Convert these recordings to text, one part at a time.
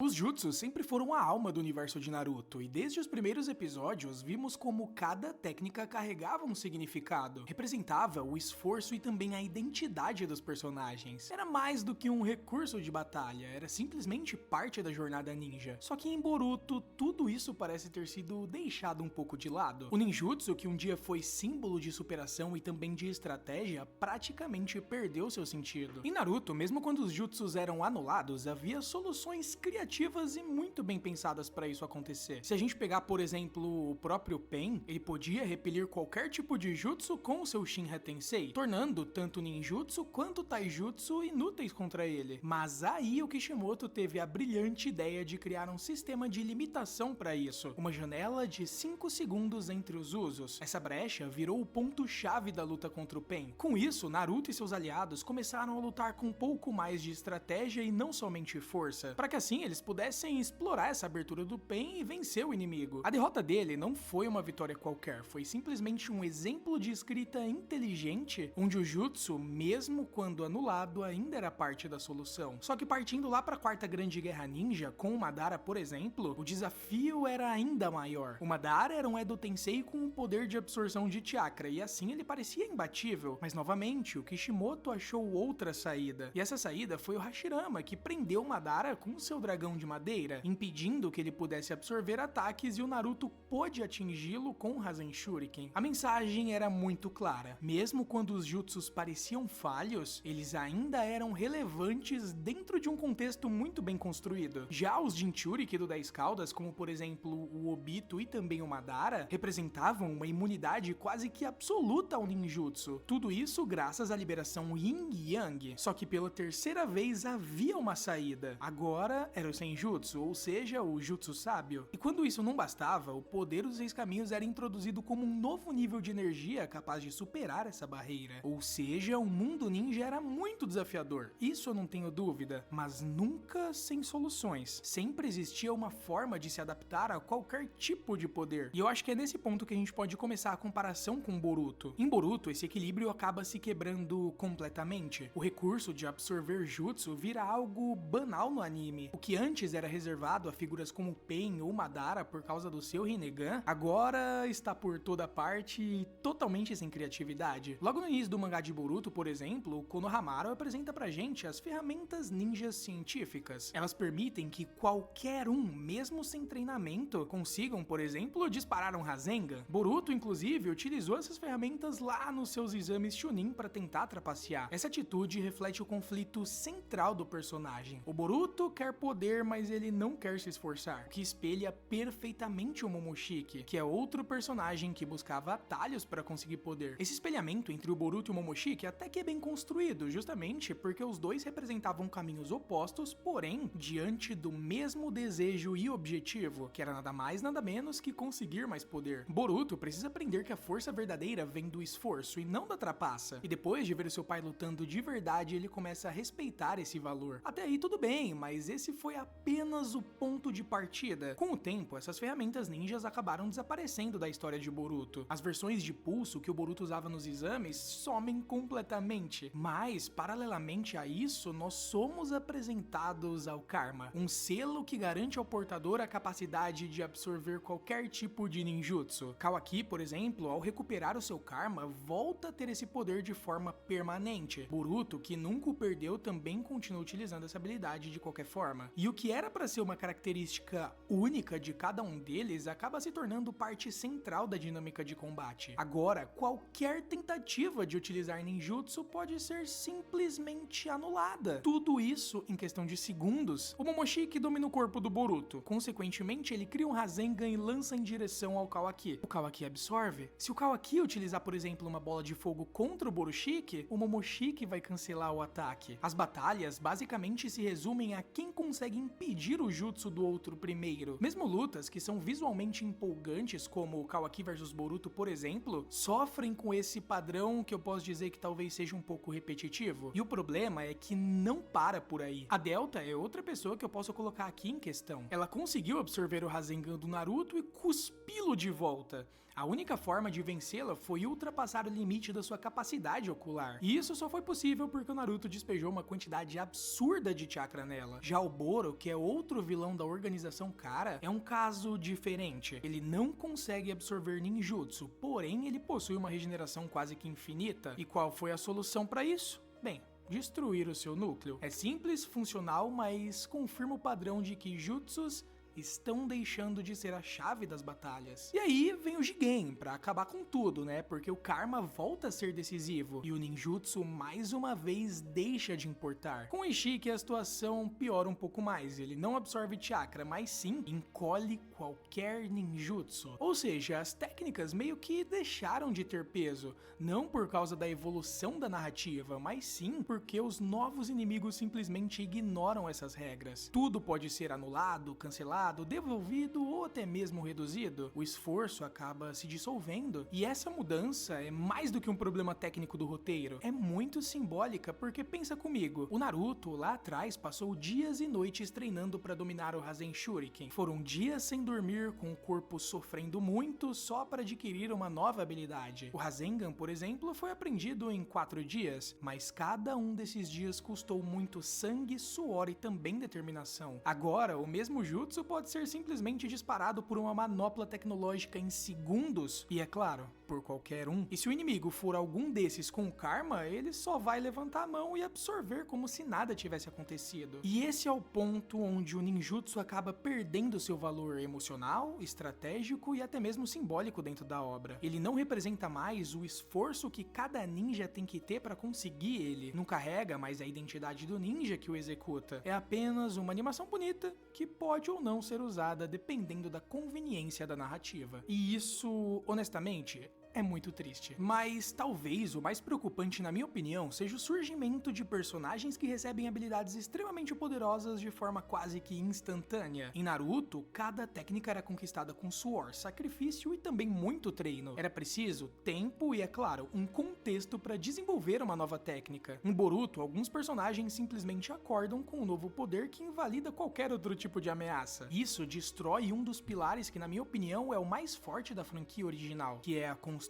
Os jutsus sempre foram a alma do universo de Naruto, e desde os primeiros episódios vimos como cada técnica carregava um significado, representava o esforço e também a identidade dos personagens. Era mais do que um recurso de batalha, era simplesmente parte da jornada ninja. Só que em Boruto, tudo isso parece ter sido deixado um pouco de lado. O ninjutsu, que um dia foi símbolo de superação e também de estratégia, praticamente perdeu seu sentido. Em Naruto, mesmo quando os jutsus eram anulados, havia soluções criativas e muito bem pensadas para isso acontecer. Se a gente pegar, por exemplo, o próprio Pain, ele podia repelir qualquer tipo de jutsu com o seu Shinra Tensei, tornando tanto ninjutsu quanto taijutsu inúteis contra ele. Mas aí o Kishimoto teve a brilhante ideia de criar um sistema de limitação para isso, uma janela de 5 segundos entre os usos. Essa brecha virou o ponto-chave da luta contra o Pain. Com isso, Naruto e seus aliados começaram a lutar com um pouco mais de estratégia e não somente força, para que assim eles pudessem explorar essa abertura do Pain e vencer o inimigo. A derrota dele não foi uma vitória qualquer, foi simplesmente um exemplo de escrita inteligente, onde o jutsu, mesmo quando anulado, ainda era parte da solução. Só que partindo lá para a quarta grande guerra ninja, com o Madara, por exemplo, o desafio era ainda maior. O Madara era um Edo Tensei com um poder de absorção de chakra, e assim ele parecia imbatível, mas novamente o Kishimoto achou outra saída. E essa saída foi o Hashirama, que prendeu o Madara com seu dragão de madeira, impedindo que ele pudesse absorver ataques, e o Naruto pôde atingi-lo com o Rasen Shuriken. A mensagem era muito clara. Mesmo quando os jutsus pareciam falhos, eles ainda eram relevantes dentro de um contexto muito bem construído. Já os Jinchuriki do 10 Caudas, como por exemplo o Obito e também o Madara, representavam uma imunidade quase que absoluta ao ninjutsu. Tudo isso graças à liberação Yin e Yang. Só que pela terceira vez havia uma saída. Agora era o Senjutsu, ou seja, o Jutsu Sábio. E quando isso não bastava, o poder dos 6 caminhos era introduzido como um novo nível de energia capaz de superar essa barreira. Ou seja, o mundo ninja era muito desafiador, isso eu não tenho dúvida, mas nunca sem soluções. Sempre existia uma forma de se adaptar a qualquer tipo de poder. E eu acho que é nesse ponto que a gente pode começar a comparação com Boruto. Em Boruto, esse equilíbrio acaba se quebrando completamente. O recurso de absorver jutsu vira algo banal no anime. O que antes era reservado a figuras como Pain ou Madara por causa do seu Rinnegan, agora está por toda parte e totalmente sem criatividade. Logo no início do mangá de Boruto, por exemplo, o Konohamaru apresenta pra gente as ferramentas ninjas científicas. Elas permitem que qualquer um, mesmo sem treinamento, consigam, por exemplo, disparar um Rasengan. Boruto, inclusive, utilizou essas ferramentas lá nos seus exames Chunin para tentar trapacear. Essa atitude reflete o conflito central do personagem. O Boruto quer poder, mas ele não quer se esforçar, o que espelha perfeitamente o Momoshiki, que é outro personagem que buscava atalhos para conseguir poder. Esse espelhamento entre o Boruto e o Momoshiki até que é bem construído, justamente porque os dois representavam caminhos opostos, porém diante do mesmo desejo e objetivo, que era nada mais nada menos que conseguir mais poder. Boruto precisa aprender que a força verdadeira vem do esforço e não da trapaça, e depois de ver seu pai lutando de verdade, ele começa a respeitar esse valor. Até aí tudo bem, mas esse foi apenas o ponto de partida. Com o tempo, essas ferramentas ninjas acabaram desaparecendo da história de Boruto. As versões de pulso que o Boruto usava nos exames somem completamente. Mas, paralelamente a isso, nós somos apresentados ao Karma, um selo que garante ao portador a capacidade de absorver qualquer tipo de ninjutsu. Kawaki, por exemplo, ao recuperar o seu Karma, volta a ter esse poder de forma permanente. Boruto, que nunca o perdeu, também continua utilizando essa habilidade de qualquer forma. E o que era para ser uma característica única de cada um deles acaba se tornando parte central da dinâmica de combate. Agora, qualquer tentativa de utilizar ninjutsu pode ser simplesmente anulada. Tudo isso em questão de segundos. O Momoshiki domina o corpo do Boruto. Consequentemente, ele cria um Rasengan e lança em direção ao Kawaki. O Kawaki absorve. Se o Kawaki utilizar, por exemplo, uma bola de fogo contra o Borushiki, o Momoshiki vai cancelar o ataque. As batalhas basicamente se resumem a quem consegue impedir o jutsu do outro primeiro. Mesmo lutas que são visualmente empolgantes, como o Kawaki vs Boruto, por exemplo, sofrem com esse padrão que eu posso dizer que talvez seja um pouco repetitivo. E o problema é que não para por aí. A Delta é outra pessoa que eu posso colocar aqui em questão. Ela conseguiu absorver o Rasengan do Naruto e cuspi-lo de volta. A única forma de vencê-la foi ultrapassar o limite da sua capacidade ocular. E isso só foi possível porque o Naruto despejou uma quantidade absurda de chakra nela. Já o Boro, que é outro vilão da organização Kara, é um caso diferente. Ele não consegue absorver ninjutsu, porém ele possui uma regeneração quase que infinita. E qual foi a solução para isso? Bem, destruir o seu núcleo. É simples, funcional, mas confirma o padrão de que jutsus estão deixando de ser a chave das batalhas. E aí vem o Jigen pra acabar com tudo, né? Porque o karma volta a ser decisivo e o ninjutsu mais uma vez deixa de importar. Com o Ishiki a situação piora um pouco mais. Ele não absorve chakra, mas sim encolhe qualquer ninjutsu. Ou seja, as técnicas meio que deixaram de ter peso, não por causa da evolução da narrativa, mas sim porque os novos inimigos simplesmente ignoram essas regras. Tudo pode ser anulado, cancelado, devolvido ou até mesmo reduzido. O esforço acaba se dissolvendo e essa mudança é mais do que um problema técnico do roteiro, é muito simbólica porque pensa comigo, o Naruto lá atrás passou dias e noites treinando para dominar o Rasen Shuriken. Foram dias sem dormir, com o corpo sofrendo muito só para adquirir uma nova habilidade. O Rasengan, por exemplo, foi aprendido em 4 dias, mas cada um desses dias custou muito sangue, suor e também determinação. Agora, o mesmo jutsu pode ser simplesmente disparado por uma manopla tecnológica em segundos, e é claro, por qualquer um. E se o inimigo for algum desses com karma, ele só vai levantar a mão e absorver como se nada tivesse acontecido. E esse é o ponto onde o ninjutsu acaba perdendo seu valor emocional, estratégico e até mesmo simbólico dentro da obra. Ele não representa mais o esforço que cada ninja tem que ter para conseguir ele. Não carrega mais a identidade do ninja que o executa. É apenas uma animação bonita que pode ou não ser usada dependendo da conveniência da narrativa. E isso, honestamente, é muito triste. Mas talvez o mais preocupante, na minha opinião, seja o surgimento de personagens que recebem habilidades extremamente poderosas de forma quase que instantânea. Em Naruto, cada técnica era conquistada com suor, sacrifício e também muito treino. Era preciso tempo e, é claro, um contexto para desenvolver uma nova técnica. Em Boruto, alguns personagens simplesmente acordam com um novo poder que invalida qualquer outro tipo de ameaça. Isso destrói um dos pilares que, na minha opinião, é o mais forte da franquia original, que é a construção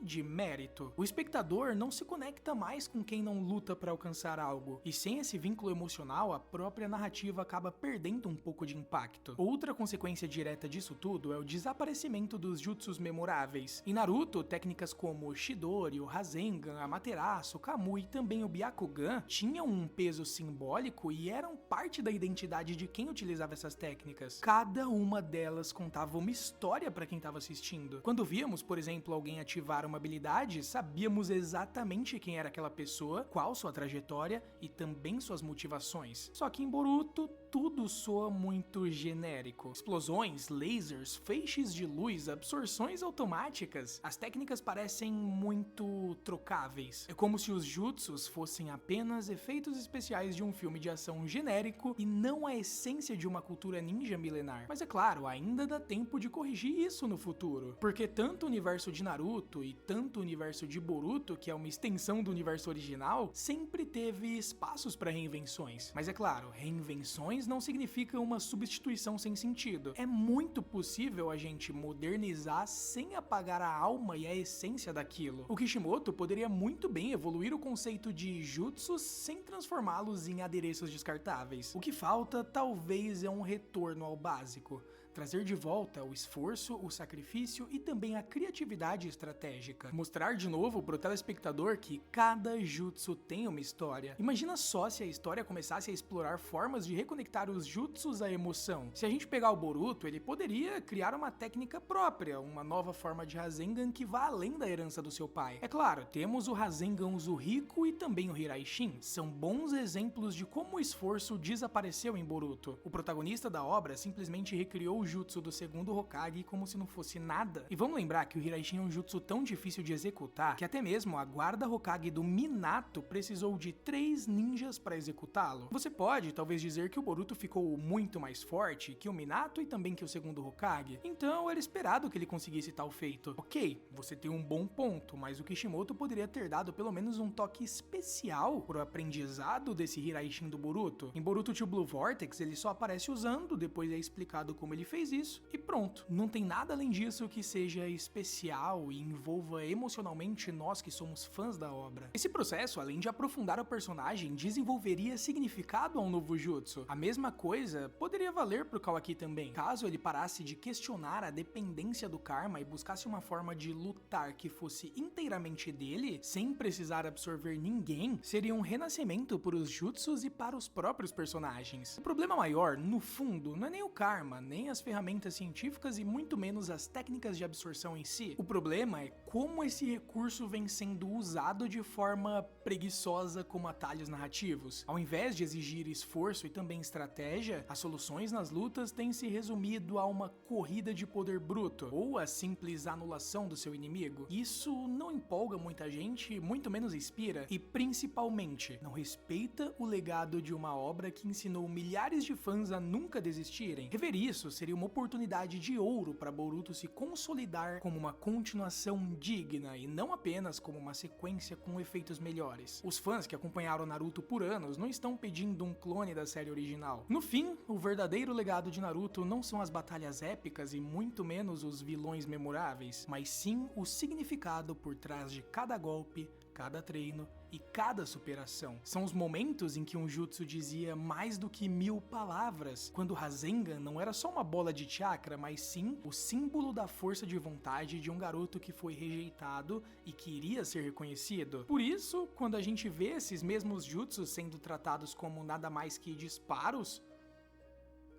de mérito. O espectador não se conecta mais com quem não luta para alcançar algo, e sem esse vínculo emocional, a própria narrativa acaba perdendo um pouco de impacto. Outra consequência direta disso tudo é o desaparecimento dos jutsus memoráveis. Em Naruto, técnicas como o Chidori, o Rasengan, Amaterasu, o Kamui e também o Byakugan tinham um peso simbólico e eram parte da identidade de quem utilizava essas técnicas. Cada uma delas contava uma história para quem estava assistindo. Quando víamos, por exemplo, alguém ativar uma habilidade, sabíamos exatamente quem era aquela pessoa, qual sua trajetória e também suas motivações. Só que em Boruto, tudo soa muito genérico. Explosões, lasers, feixes de luz, absorções automáticas. As técnicas parecem muito trocáveis. É como se os jutsus fossem apenas efeitos especiais de um filme de ação genérico e não a essência de uma cultura ninja milenar. Mas é claro, ainda dá tempo de corrigir isso no futuro, porque tanto o universo de Naruto e tanto o universo de Boruto, que é uma extensão do universo original, sempre teve espaços para reinvenções. Mas é claro, reinvenções não significa uma substituição sem sentido. É muito possível a gente modernizar sem apagar a alma e a essência daquilo. O Kishimoto poderia muito bem evoluir o conceito de jutsus sem transformá-los em adereços descartáveis. O que falta, talvez, é um retorno ao básico. Trazer de volta o esforço, o sacrifício e também a criatividade estratégica. Mostrar de novo pro telespectador que cada jutsu tem uma história. Imagina só se a história começasse a explorar formas de reconectar os jutsus à emoção. Se a gente pegar o Boruto, ele poderia criar uma técnica própria, uma nova forma de Rasengan que vá além da herança do seu pai. É claro, temos o Rasengan Uzuriko e também o Hiraishin. São bons exemplos de como o esforço desapareceu em Boruto. O protagonista da obra simplesmente recriou o jutsu do segundo Hokage como se não fosse nada. E vamos lembrar que o Hiraishin é um jutsu tão difícil de executar que até mesmo a guarda Hokage do Minato precisou de 3 ninjas para executá-lo. Você pode talvez dizer que o Boruto Boruto ficou muito mais forte que o Minato e também que o segundo Hokage, então era esperado que ele conseguisse tal feito. Ok, você tem um bom ponto, mas o Kishimoto poderia ter dado pelo menos um toque especial pro aprendizado desse Hiraishin do Boruto. Em Boruto Two Blue Vortex, ele só aparece usando, depois é explicado como ele fez isso, e pronto. Não tem nada além disso que seja especial e envolva emocionalmente nós que somos fãs da obra. Esse processo, além de aprofundar o personagem, desenvolveria significado ao novo jutsu. A mesma coisa poderia valer pro Kawaki também. Caso ele parasse de questionar a dependência do karma e buscasse uma forma de lutar que fosse inteiramente dele, sem precisar absorver ninguém, seria um renascimento para os jutsus e para os próprios personagens. O problema maior, no fundo, não é nem o karma, nem as ferramentas científicas e muito menos as técnicas de absorção em si. O problema é como esse recurso vem sendo usado de forma preguiçosa como atalhos narrativos. Ao invés de exigir esforço e também estratégia, as soluções nas lutas têm se resumido a uma corrida de poder bruto, ou a simples anulação do seu inimigo. Isso não empolga muita gente, muito menos inspira, e principalmente, não respeita o legado de uma obra que ensinou milhares de fãs a nunca desistirem. Rever isso seria uma oportunidade de ouro para Boruto se consolidar como uma continuação digna e não apenas como uma sequência com efeitos melhores. Os fãs que acompanharam Naruto por anos não estão pedindo um clone da série original. No fim, o verdadeiro legado de Naruto não são as batalhas épicas e muito menos os vilões memoráveis, mas sim o significado por trás de cada golpe, cada treino e cada superação. São os momentos em que um jutsu dizia mais do que 1000 palavras, quando Rasengan não era só uma bola de chakra, mas sim o símbolo da força de vontade de um garoto que foi rejeitado e queria ser reconhecido. Por isso, quando a gente vê esses mesmos jutsus sendo tratados como nada mais que disparos,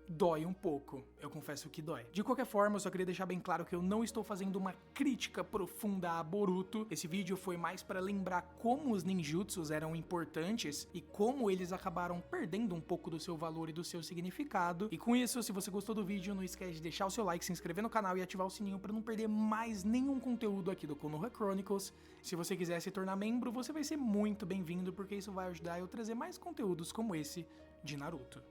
dói um pouco, eu confesso que dói. De qualquer forma, eu só queria deixar bem claro que eu não estou fazendo uma crítica profunda a Boruto. Esse vídeo foi mais para lembrar como os ninjutsus eram importantes e como eles acabaram perdendo um pouco do seu valor e do seu significado. E com isso, se você gostou do vídeo, não esquece de deixar o seu like, se inscrever no canal e ativar o sininho para não perder mais nenhum conteúdo aqui do Konoha Chronicles. Se você quiser se tornar membro, você vai ser muito bem-vindo, porque isso vai ajudar eu a trazer mais conteúdos como esse de Naruto.